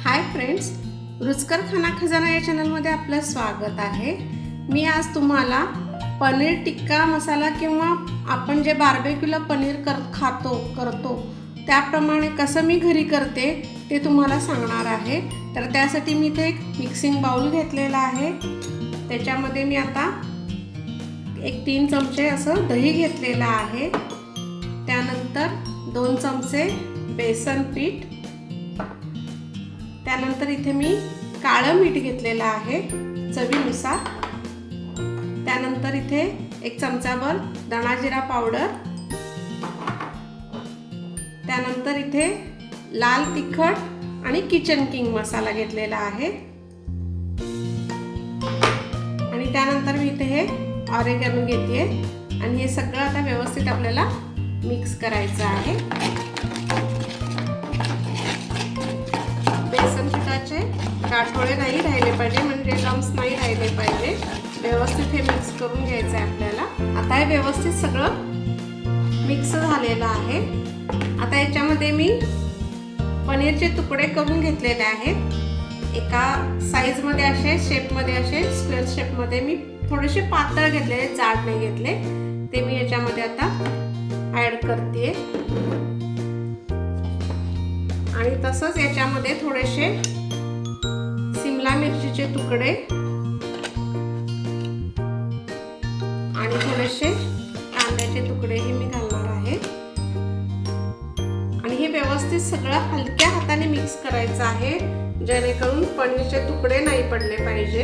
Hi friends, रुचकर खाना खजाना या चॅनलमध्ये आपलं स्वागत आहे। मी आज तुम्हाला पनीर टिक्का मसाला किंवा आपण जे बार्बेक्यूला पनीर करतो त्याप्रमाणे कसं मी घरी करते ते तुम्हाला सांगणार आहे। तर त्यासाठी मी इथे एक मिक्सिंग बाउल घेतलेला आहे। त्याच्यामध्ये मी आता 3 चमचे असं दही घेतलेलं आहे। त्यानंतर 2 चमचे बेसन पीठ, त्यानंतर इथे मी काळं मीठ घेतलेलं आहे चवीनुसार। त्यानंतर इथे 1 चमचाभर धना जिरा पावडर, त्यानंतर इथे लाल तिखट आणि किचन किंग मसाला घेतलेला आहे आणि त्यानंतर मी इथे हे ऑरेगॅनो घेते आणि हे सगळं आता व्यवस्थित आपल्याला मिक्स करायचं आहे। बेसन पिठाचे गाठोडे नाही राहिले पाहिजे, म्हणजे लम्स नाही राहिले पाहिजे। व्यवस्थित हे मिक्स करून घ्यायचं आहे आपल्याला। आता हे व्यवस्थित सगळं मिक्स झालेलं आहे। आता याच्यामध्ये मी पनीरचे तुकडे करून घेतलेले आहेत। एका साईजमध्ये असे शेपमध्ये असे स्क्वेअर शेपमध्ये मी थोडेसे पातळ घेतले, जाड नाही घेतले। ते मी याच्यामध्ये आता ॲड करते आणि तसंच याच्यामध्ये थोडेसे शिमला मिरचीचे तुकडे आणि थोडेसे कांद्याचे तुकडेही मी घालणार आहे आणि हे व्यवस्थित सगळं हलक्या हाताने मिक्स करायचं आहे, जेणेकरून पनीरचे तुकडे नाही पडले पाहिजे।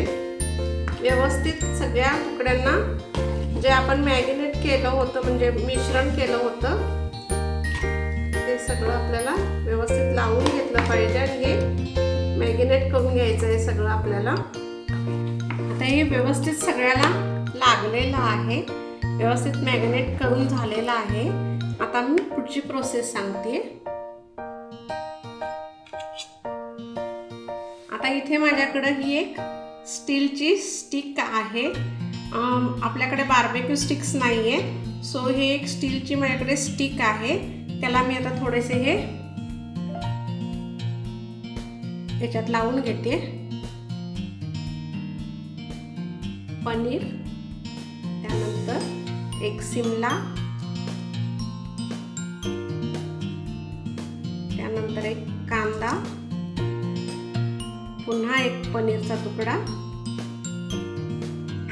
व्यवस्थित सगळ्या तुकड्यांना जे आपण मॅरिनेट केलं होतं, म्हणजे मिश्रण केलं होतं, ते सगळं आपल्याला व्यवस्थित लावून घेतलं पाहिजे आणि हे मॅरिनेट करून घ्यायचं आहे सगळं आपल्याला। आता हे व्यवस्थित सगळ्याला लागलेलं आहे, व्यवस्थित मॅरिनेट करून झालेलं आहे। आता मी पुढची प्रोसेस सांगते। आता इथे माझ्याकडे ही एक स्टीलची स्टिक आहे। आपल्याकडे बार्बेक्यू स्टिक्स नाहीये, सो हे एक स्टीलची माझ्याकडे स्टिक आहे। त्याला मी आता थोडेसे हे याच्यात लावून घेते पनीर, त्यानंतर एक शिमला, त्यानंतर एक कांदा, पुन्हा एक पनीरचा तुकडा,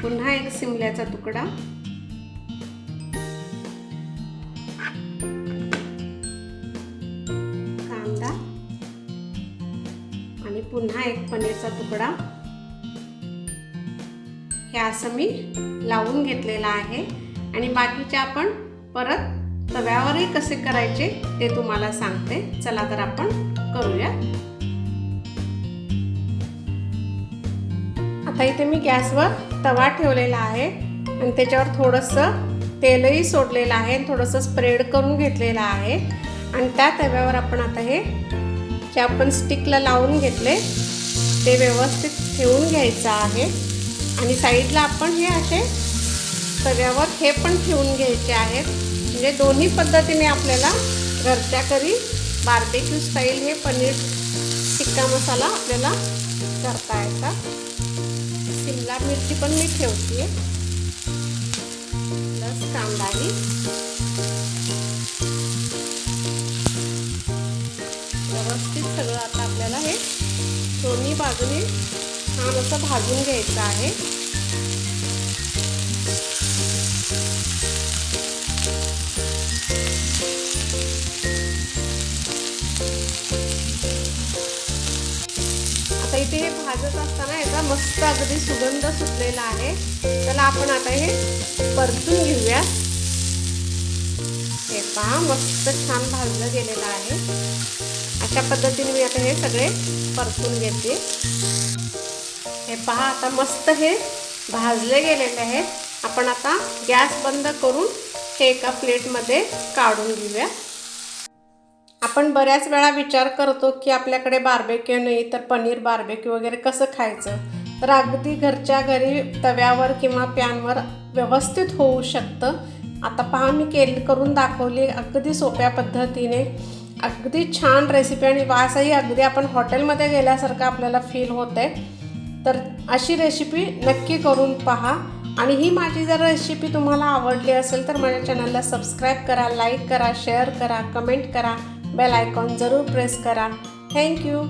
पुन्हा एक शिमल्याचा तुकडा, कांदा आणि पुन्हा एक पनीरचा तुकडा। हे असं मी लावून घेतलेलं आहे आणि बाकीचे आपण परत तव्यावरही कसे करायचे ते तुम्हाला सांगते। चला तर आपण करूया। आता इथे मी गॅसवर तवा ठेवलेला आहे आणि त्याच्यावर थोडंसं तेलही सोडलेलं आहे, थोडंसं स्प्रेड करून घेतलेलं आहे आणि त्या तव्यावर आपण आता हे जे आपण स्टिकला लावून घेतले ते व्यवस्थित ठेवून घ्यायचं आहे आणि साईडला आपण हे असे तव्यावर हे पण ठेवून घ्यायचे आहेत, म्हणजे दोन्ही पद्धतीने आपल्याला घरच्या घरी बार्बेक्यू स्टाईल हे पनीर टिक्का मसाला आपल्याला करता येतात। शिमला मिरची पण मी ठेवते, प्लस कांदाही। व्यवस्थित सगळं आता आपल्याला हे दोन्ही बाजूने छान असं भाजून घ्यायचं आहे। आता इथे हे भाजत असताना याचा मस्त अगदी सुगंध सुटलेला आहे। त्याला आपण आता हे परतून घेऊया। हे पहा, मस्त छान भाजलं गेलेलं आहे। अशा पद्धतीने मी आता हे सगळे परतून घेते। हे पहा, आता मस्त हे भाजले गेलेले आहेत। आपण आता गॅस बंद करून हे एका प्लेटमध्ये काढून घेऊया। आपण बऱ्याच वेळा विचार करतो की आपल्याकडे बार्बेक्यू नाही तर पनीर बार्बेक्यू वगैरे कसं खायचं, तर अगदी घरच्या घरी तव्यावर किंवा पॅनवर व्यवस्थित होऊ शकतं। आता पहा, मी करून दाखवली अगदी सोप्या पद्धतीने अगदी छान रेसिपी आणि वासही अगदी आपण हॉटेलमध्ये गेल्यासारखं आपल्याला फील होतं आहे. तर अशी रेसिपी नक्की करून पहा. आणि ही माझी जर रेसिपी तुम्हाला आवडली असेल तर माझ्या चॅनलला सबस्क्राईब करा, लाईक करा, शेअर करा, कमेंट करा, बेल आयकॉन जरूर प्रेस करा. थँक्यू.